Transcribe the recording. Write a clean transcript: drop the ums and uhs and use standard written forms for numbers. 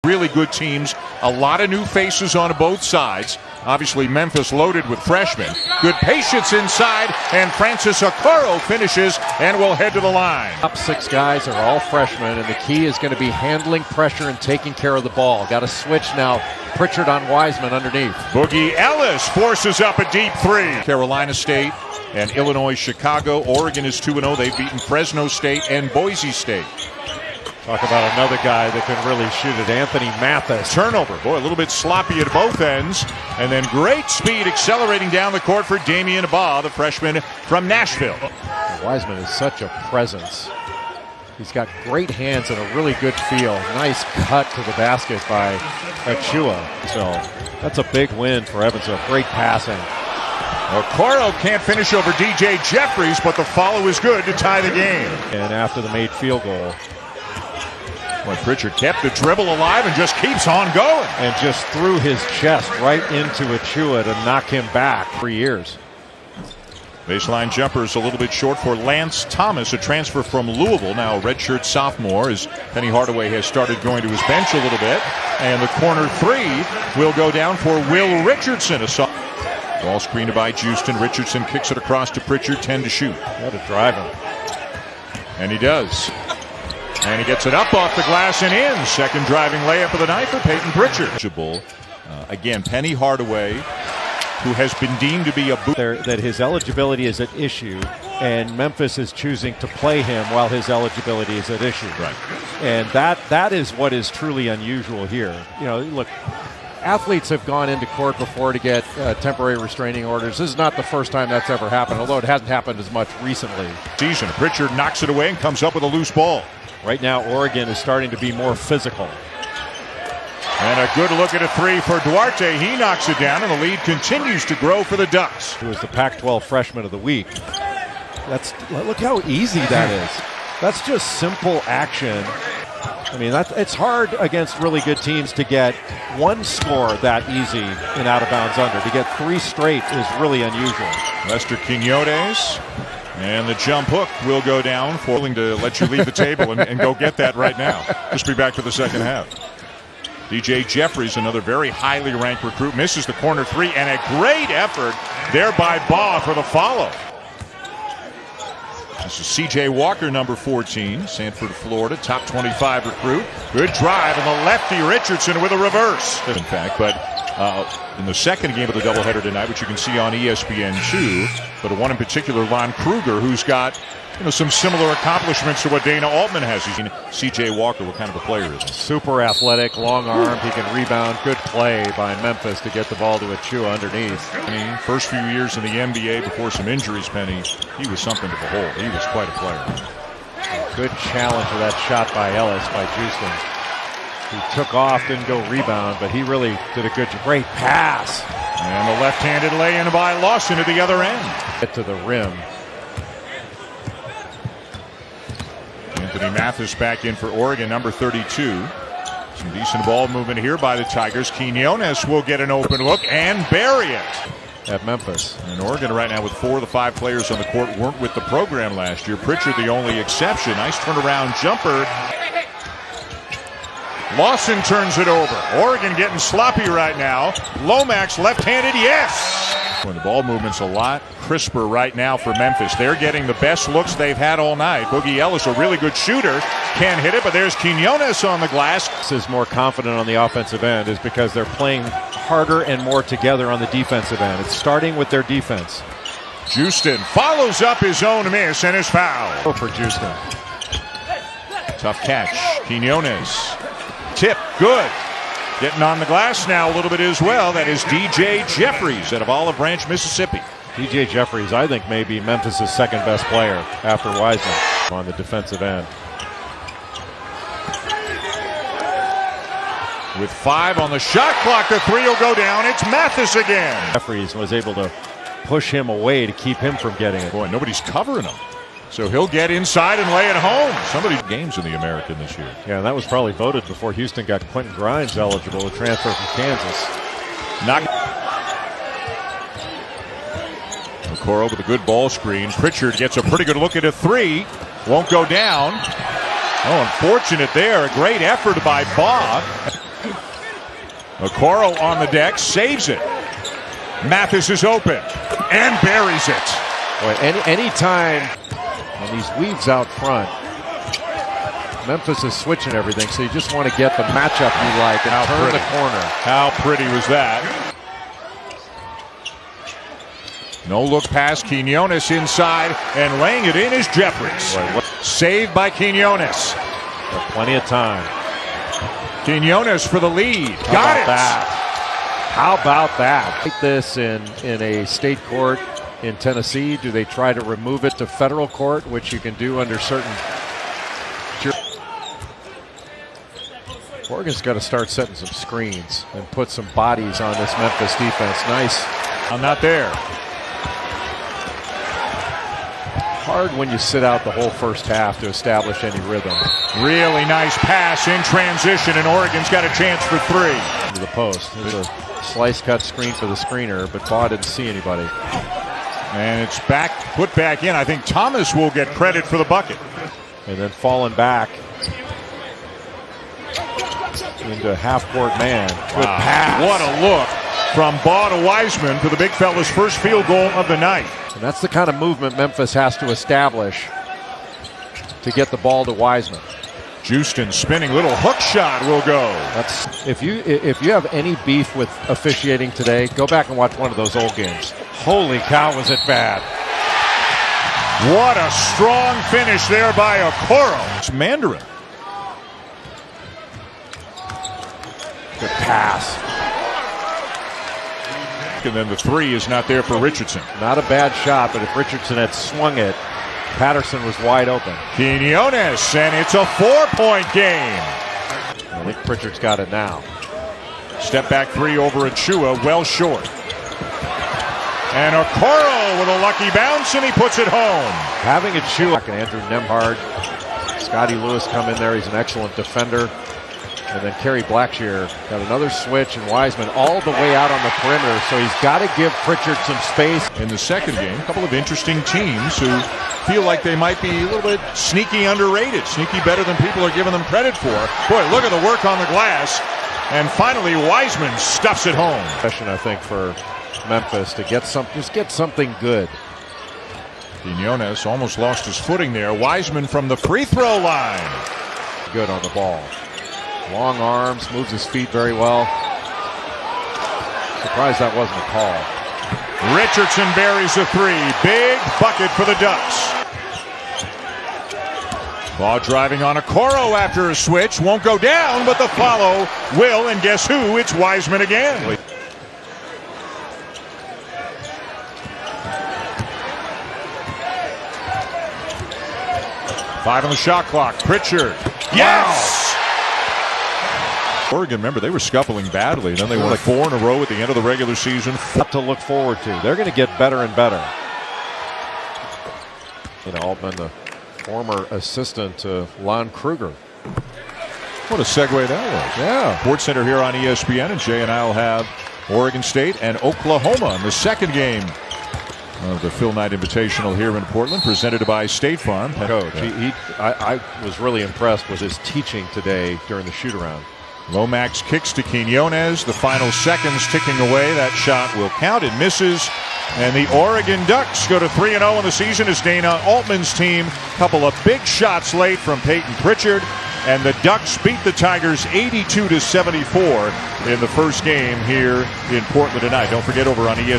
Really good teams, a lot of new faces on both sides. Obviously, Memphis loaded with freshmen. Good patience inside, and Francis Okoro finishes and will head to the line. Top 6 guys are all freshmen, and the key is going to be handling pressure and taking care of the ball. Got to switch now. Pritchard on Wiseman underneath. Boogie Ellis forces up a deep 3. Carolina State and Illinois, Chicago. Oregon is 2-0. They've beaten Fresno State and Boise State. Talk about another guy that can really shoot it, Anthony Mathis. Turnover, boy, a little bit sloppy at both ends. And then great speed accelerating down the court for Damian Abba, the freshman from Nashville. Wiseman is such a presence. He's got great hands and a really good feel. Nice cut to the basket by Achua. So that's a big win for Evansville. Great passing. Okoro can't finish over DJ Jeffries, but the follow is good to tie the game. And after the made field goal, when Pritchard kept the dribble alive and just keeps on going. And just threw his chest right into Achua to knock him back 3 years. Baseline jumper is a little bit short for Lance Thomas, a transfer from Louisville, now a redshirt sophomore, as Penny Hardaway has started going to his bench a little bit. And the corner 3 will go down for Will Richardson. Ball screened by Houston. Richardson kicks it across to Pritchard, 10 to shoot. Got to drive him. And he does. And he gets it up off the glass and in. Second driving layup of the night for Peyton Pritchard. Again, Penny Hardaway, who has been deemed to be a that his eligibility is at issue, and Memphis is choosing to play him while his eligibility is at issue. Right. And that is what is truly unusual here. You know, look, athletes have gone into court before to get temporary restraining orders. This is not the first time that's ever happened, although it hasn't happened as much recently. Pritchard knocks it away and comes up with a loose ball. Right now, Oregon is starting to be more physical. And a good look at a 3 for Duarte. He knocks it down, and the lead continues to grow for the Ducks. He was the Pac-12 Freshman of the Week. Look how easy that is. That's just simple action. I mean, it's hard against really good teams to get one score that easy in out-of-bounds under. To get 3 straight is really unusual. Lester Quinones. And the jump hook will go down. Willing to let you leave the table and go get that right now. Just be back for the second half. DJ Jeffries, another very highly ranked recruit, misses the corner 3, and a great effort there by Baugh for the follow. This is C.J. Walker, number 14, Sanford, Florida, top 25 recruit. Good drive, and the lefty Richardson with a reverse. In fact, but in the second game of the doubleheader tonight, which you can see on ESPN2, but one in particular, Lon Kruger, who's got some similar accomplishments to what Dana Altman has. He's seen C.J. Walker, what kind of a player is he? Super athletic, long armed, he can rebound. Good play by Memphis to get the ball to Achua underneath. First few years in the NBA before some injuries, Penny, he was something to behold. He was quite a player. Good challenge of that shot by Ellis, by Houston. He took off, didn't go rebound, but he really did a great pass. And the left-handed lay-in by Lawson at the other end. Get to the rim. Anthony Mathis back in for Oregon, number 32. Some decent ball movement here by the Tigers. Quinones will get an open look and bury it. At Memphis. And Oregon right now with 4 of the 5 players on the court weren't with the program last year. Pritchard the only exception. Nice turnaround jumper. Lawson turns it over. Oregon getting sloppy right now. Lomax left-handed, yes! When the ball movement's a lot crisper right now for Memphis. They're getting the best looks they've had all night. Boogie Ellis, a really good shooter, can't hit it, but there's Quinones on the glass. This is more confident on the offensive end is because they're playing harder and more together on the defensive end. It's starting with their defense. Houston follows up his own miss and is fouled. For Houston. Tough catch. Quinones. Tip, good. Getting on the glass now a little bit as well. That is DJ Jeffries out of Olive Branch, Mississippi. DJ Jeffries, I think, may be Memphis' second best player after Wiseman on the defensive end. With 5 on the shot clock, the 3 will go down. It's Mathis again. Jeffries was able to push him away to keep him from getting it. Boy, nobody's covering him. So he'll get inside and lay it home. Somebody games in the American this year. Yeah, and that was probably voted before Houston got Quentin Grimes eligible to transfer from Kansas. Okoro with a good ball screen. Pritchard gets a pretty good look at a 3. Won't go down. Oh, unfortunate there. A great effort by Bob. Okoro on the deck, saves it. Memphis is open and buries it. Boy, any time when these weaves out front, Memphis is switching everything, so you just want to get the matchup you like and turn the corner. How pretty was that? No look pass, Quinones inside, and laying it in is Jeffries. Saved by Quinones. Plenty of time. Quinones for the lead. Got it. How about that? Like this in a state court in Tennessee, do they try to remove it to federal court, which you can do under certain... Oregon's got to start setting some screens and put some bodies on this Memphis defense. Nice. I'm not there. Hard when you sit out the whole first half to establish any rhythm. Really nice pass in transition, and Oregon's got a chance for three. To the post. There's a slice cut screen for the screener, but Baugh didn't see anybody. And it's put back in. I think Thomas will get credit for the bucket. And then falling back into half-court man. Good pass. What a look from Baugh to Wiseman for the big fella's first field goal of the night. And that's the kind of movement Memphis has to establish to get the ball to Wiseman. Houston spinning, little hook shot will go. That's if you have any beef with officiating today, go back and watch one of those old games. Holy cow, was it bad. What a strong finish there by Okoro. It's Mandarin. Good pass. And then the three is not there for Richardson. Not a bad shot, but if Richardson had swung it, Patterson was wide open. Quinones, and it's a 4-point game. I think Pritchard's got it now. Step back three over Achua, well short. And Okoro with a lucky bounce, and he puts it home. Having Achua and Andrew Nembhard, Scotty Lewis come in there. He's an excellent defender. And then Kerry Blackshear got another switch, and Wiseman all the way out on the perimeter, so he's got to give Pritchard some space. In the second game, a couple of interesting teams who feel like they might be a little bit sneaky underrated, sneaky better than people are giving them credit for. Boy, look at the work on the glass. And finally, Wiseman stuffs it home. I think for Memphis to get something good. Quinones almost lost his footing there. Wiseman from the free throw line. Good on the ball. Long arms, moves his feet very well. Surprised that wasn't a call. Richardson buries a three. Big bucket for the Ducks. Ball driving on Okoro after a switch. Won't go down, but the follow will. And guess who? It's Wiseman again. Five on the shot clock. Pritchard. Yes! Wow. Oregon, remember, they were scuffling badly. Then they won 4 in a row at the end of the regular season. Up to look forward to. They're going to get better and better. You know, Altman, the former assistant to Lon Kruger. What a segue that was. Yeah. Sports Center here on ESPN, and Jay and I will have Oregon State and Oklahoma in the second game of the Phil Knight Invitational here in Portland, presented by State Farm. Coach, I was really impressed with his teaching today during the shoot-around. Lomax kicks to Quinones. The final seconds ticking away. That shot will count. It misses. And the Oregon Ducks go to 3-0 in the season as Dana Altman's team. Couple of big shots late from Peyton Pritchard. And the Ducks beat the Tigers 82-74 in the first game here in Portland tonight. Don't forget, over on ESPN.